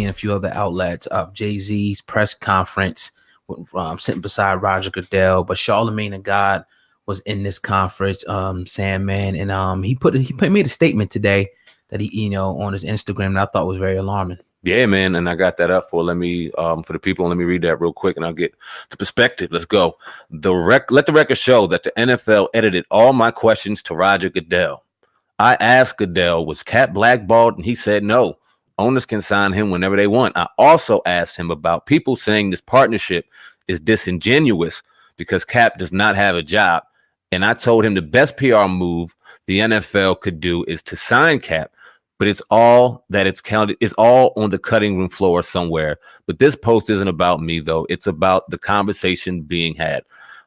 and a few other outlets of Jay-Z's press conference sitting beside Roger Goodell, but Charlamagne the God was in this conference, Sandman, and he made a statement today that he, on his Instagram that I thought was very alarming. Yeah, man, and I got that up for for the people. Let me read that real quick, and I'll get to perspective. Let's go. Let the record show that the NFL edited all my questions to Roger Goodell. I asked Goodell, was Cap blackballed, and he said no. Owners can sign him whenever they want. I also asked him about people saying this partnership is disingenuous because Cap does not have a job. And I told him the best PR move the NFL could do is to sign Cap, but it's all on the cutting room floor somewhere. But this post isn't about me, though. It's about the conversation being had.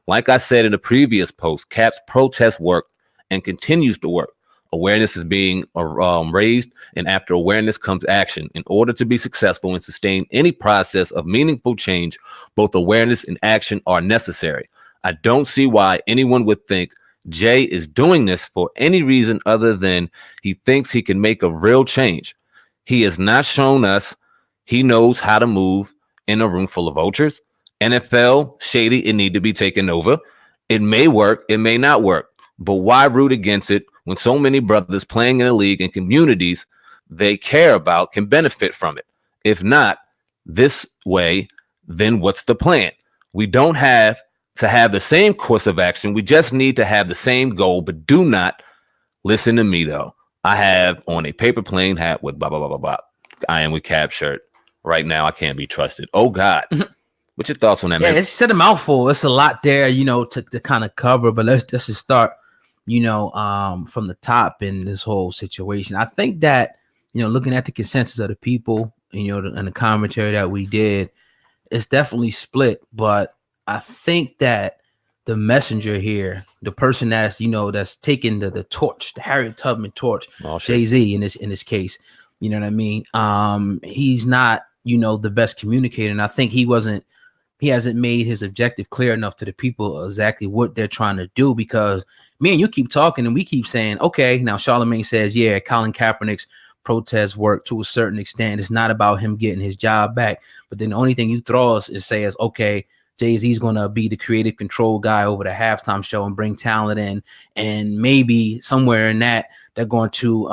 Like I said in the previous post, Cap's protest worked and continues to work. Awareness is being raised, and after awareness comes action. In order to be successful and sustain any process of meaningful change, both awareness and action are necessary. I don't see why anyone would think Jay is doing this for any reason other than he thinks he can make a real change. He has not shown us he knows how to move in a room full of vultures. NFL, shady, it need to be taken over. It may work, it may not work, but why root against it when so many brothers playing in a league and communities they care about can benefit from it? If not this way, then what's the plan? We don't have to have the same course of action. We just need to have the same goal, but do not listen to me, though. I have on a paper plane hat with blah, blah, blah, blah, blah. I am with Cap shirt. Right now, I can't be trusted. Oh, God. What's your thoughts on that, man? Yeah, it's a mouthful. It's a lot there, to kind of cover, but let's just start, from the top in this whole situation. I think that, looking at the consensus of the people, and the commentary that we did, it's definitely split, but I think that the messenger here, the person that's that's taking the torch, the Harriet Tubman torch, Jay-Z in this case, you know what I mean? He's not the best communicator, and I think he hasn't made his objective clear enough to the people exactly what they're trying to do, because me and you keep talking and we keep saying, okay, now Charlamagne says, yeah, Colin Kaepernick's protest work to a certain extent. It's not about him getting his job back, but then the only thing you throw us is say is, okay, Jay-Z's going to be the creative control guy over the halftime show and bring talent in. And maybe somewhere in that, they're going to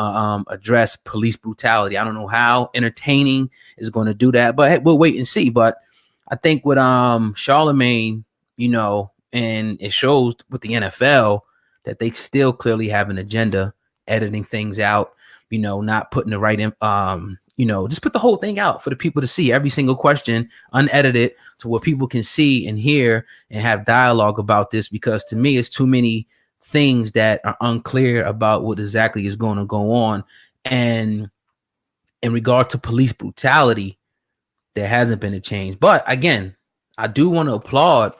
address police brutality. I don't know how entertaining is going to do that, but hey, we'll wait and see. But I think with Charlamagne, and it shows with the NFL that they still clearly have an agenda, editing things out, not putting the right just put the whole thing out for the people to see, every single question unedited to where people can see and hear and have dialogue about this, because to me, it's too many things that are unclear about what exactly is going to go on. And in regard to police brutality, there hasn't been a change. But again, I do want to applaud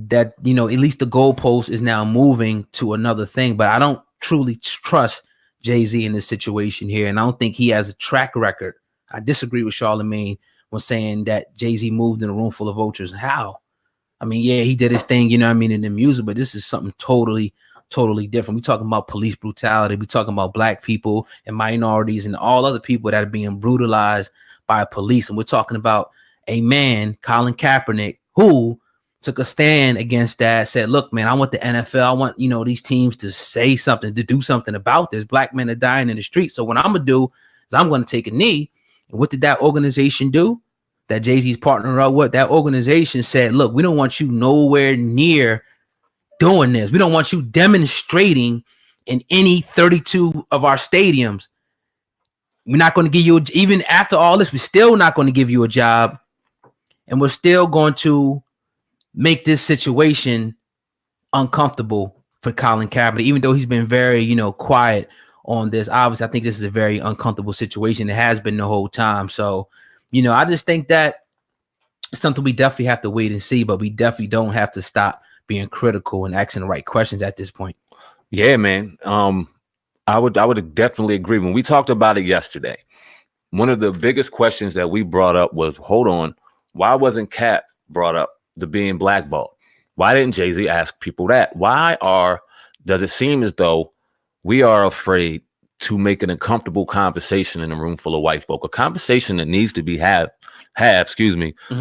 that, at least the goalpost is now moving to another thing, but I don't truly trust Jay-Z in this situation here. And I don't think he has a track record. I disagree with Charlamagne when saying that Jay-Z moved in a room full of vultures. How? I mean, yeah, he did his thing, in the music, but this is something totally different. We're talking about police brutality. We're talking about black people and minorities and all other people that are being brutalized by police. And we're talking about a man, Colin Kaepernick, who took a stand against that, said, look, man, I want the NFL, I want, these teams to say something, to do something about this. Black men are dying in the street. So what I'm going to do is I'm going to take a knee. And what did that organization do? That Jay-Z's partner up with? That organization said, look, we don't want you nowhere near doing this. We don't want you demonstrating in any 32 of our stadiums. We're not going to give you, even after all this, we're still not going to give you a job. And we're still going to make this situation uncomfortable for Colin Kaepernick, even though he's been very, quiet on this. Obviously, I think this is a very uncomfortable situation. It has been the whole time. So, I just think that it's something we definitely have to wait and see, but we definitely don't have to stop being critical and asking the right questions at this point. Yeah, man. I would definitely agree. When we talked about it yesterday, one of the biggest questions that we brought up was, hold on, why wasn't Cap brought up the being blackballed? Why didn't Jay-Z ask people that? Does it seem as though we are afraid to make an uncomfortable conversation in a room full of white folk, a conversation that needs to be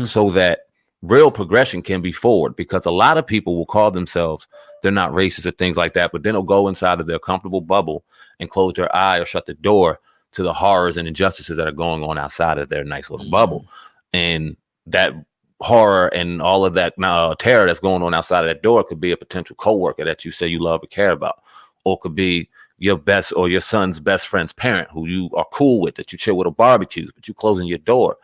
so that real progression can be forward, because a lot of people will call themselves, they're not racist or things like that, but then they'll go inside of their comfortable bubble and close their eye or shut the door to the horrors and injustices that are going on outside of their nice little bubble. And that horror and all of that terror that's going on outside of that door could be a potential coworker that you say you love or care about, or could be your best or your son's best friend's parent who you are cool with, that you chill with at barbecues, but you closing your door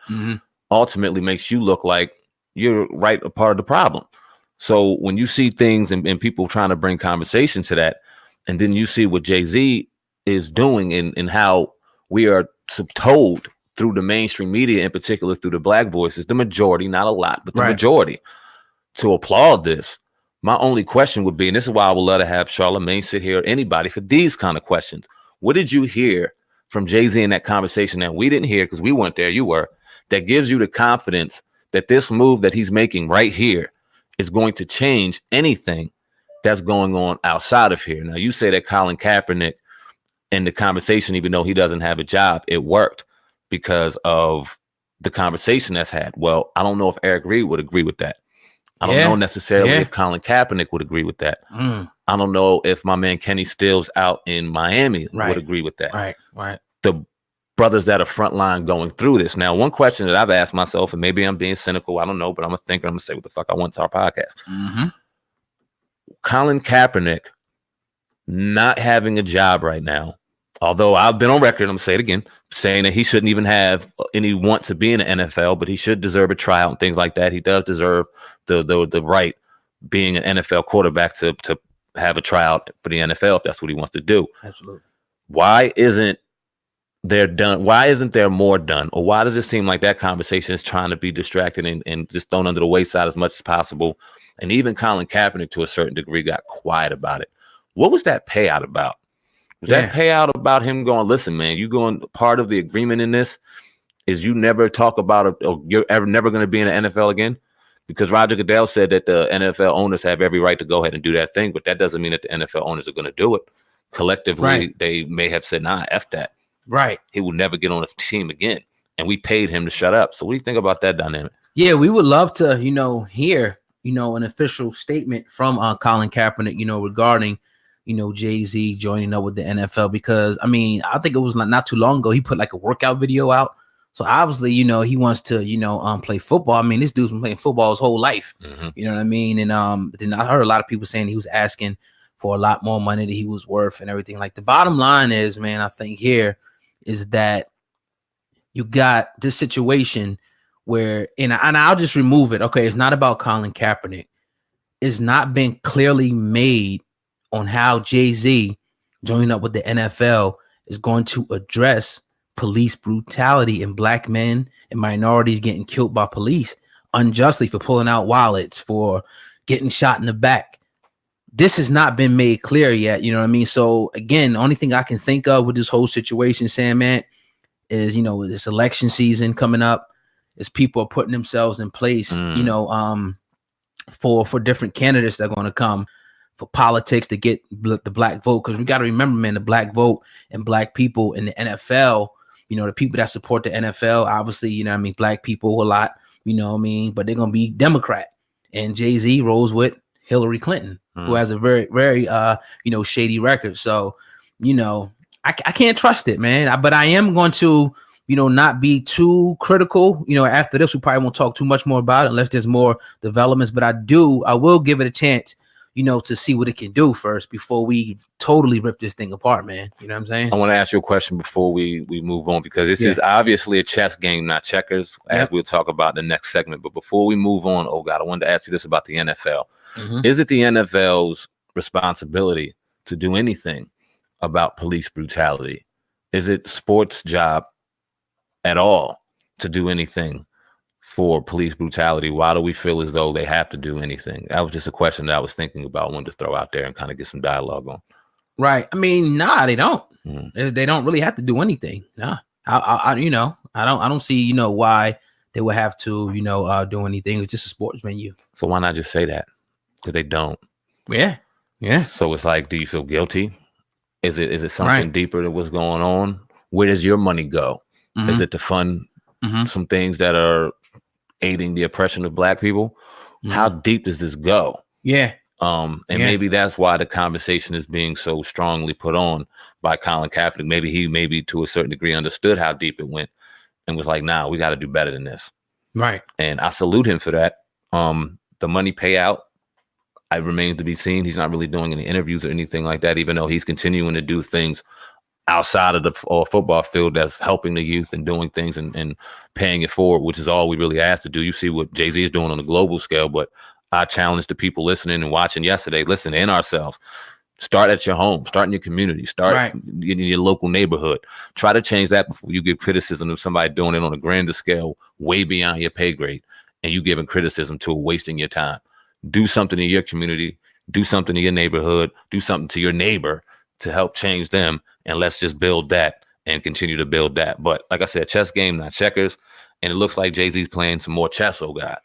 ultimately makes you look like you're a part of the problem. So when you see things and people trying to bring conversation to that, and then you see what Jay-Z is doing and how we are told through the mainstream media, in particular through the black voices, the majority, not a lot, but the majority, to applaud this. My only question would be, and this is why I would love to have Charlamagne sit here, or anybody, for these kind of questions. What did you hear from Jay-Z in that conversation that we didn't hear because we weren't there, you were, that gives you the confidence that this move that he's making right here is going to change anything that's going on outside of here? Now, you say that Colin Kaepernick in the conversation, even though he doesn't have a job, it worked because of the conversation that's had. Well, I don't know if Eric Reed would agree with that. I don't know necessarily if Colin Kaepernick would agree with that. I don't know if my man Kenny Stills out in Miami would agree with that. Right. The brothers that are frontline going through this. Now, one question that I've asked myself, and maybe I'm being cynical, I don't know, but I'm a thinker. I'm going to say what the fuck I want to our podcast. Colin Kaepernick not having a job right now, although I've been on record, I'm going to say it again, saying that he shouldn't even have any want to be in the NFL, but he should deserve a tryout and things like that. He does deserve the right, being an NFL quarterback, to have a tryout for the NFL if that's what he wants to do. Absolutely. Why isn't there more done? Or why does it seem like that conversation is trying to be distracted and just thrown under the wayside as much as possible? And even Colin Kaepernick, to a certain degree, got quiet about it. What was that payout about? Was that payout about him going, listen, man, you going, part of the agreement in this is you never talk about it, or you're ever never going to be in the NFL again? Because Roger Goodell said that the NFL owners have every right to go ahead and do that thing, but that doesn't mean that the NFL owners are going to do it. Collectively, they may have said, nah, F that. Right. He will never get on a team again. And we paid him to shut up. So what do you think about that dynamic? Yeah, we would love to, hear, an official statement from Colin Kaepernick, regarding, Jay-Z joining up with the NFL, because I think it was not too long ago, he put like a workout video out. So obviously, he wants to, play football. This dude's been playing football his whole life. You know what I mean? And then I heard a lot of people saying he was asking for a lot more money than he was worth and everything. Like, the bottom line is, man, I think here is that you got this situation where, and I'll just remove it. Okay, it's not about Colin Kaepernick. It's not been clearly made on how Jay-Z joining up with the NFL is going to address police brutality and black men and minorities getting killed by police unjustly for pulling out wallets, for getting shot in the back. This has not been made clear yet. You know what I mean? So again, the only thing I can think of with this whole situation, Sandman, is, this election season coming up, is people are putting themselves in place, for different candidates that are going to come for politics to get the black vote. Because we got to remember, man, the black vote and black people in the NFL, the people that support the NFL, obviously, black people a lot, but they're going to be Democrat. And Jay-Z rolls with Hillary Clinton, who has a very, very, shady record. So, I can't trust it, man. But I am going to, not be too critical. After this, we probably won't talk too much more about it unless there's more developments. But I will give it a chance, to see what it can do first before we totally rip this thing apart, man. You know what I'm saying? I want to ask you a question before we move on, because this is obviously a chess game, not checkers, as we'll talk about in the next segment. But before we move on, oh God, I wanted to ask you this about the NFL. Is it the NFL's responsibility to do anything about police brutality? Is it sports' job at all to do anything for police brutality? Why do we feel as though they have to do anything? That was just a question that I was thinking about. I wanted to throw out there and kind of get some dialogue on. Right. Nah, they don't. They don't really have to do anything. Nah. I don't see, why they would have to, do anything. It's just a sports venue. So why not just say that? That they don't? Yeah. So it's like, do you feel guilty Is it something deeper to what's going on? Where does your money go? Is it to fund some things that are aiding the oppression of Black people? How deep does this go? Yeah. Maybe that's why the conversation is being so strongly put on by Colin Kaepernick. Maybe he to a certain degree understood how deep it went and was like, nah, we got to do better than this. Right. And I salute him for that. The money payout, it remains to be seen. He's not really doing any interviews or anything like that, even though he's continuing to do things outside of the football field that's helping the youth and doing things and paying it forward, which is all we really asked to do. You see what Jay-Z is doing on a global scale, but I challenge the people listening and watching yesterday, listen in ourselves. Start at your home, start in your community, start in your local neighborhood. Try to change that before you give criticism of somebody doing it on a grander scale, way beyond your pay grade, and you giving criticism to wasting your time. Do something in your community, do something in your neighborhood, do something to your neighbor to help change them. And let's just build that and continue to build that. But like I said, chess game, not checkers. And it looks like Jay-Z's playing some more chess, oh God.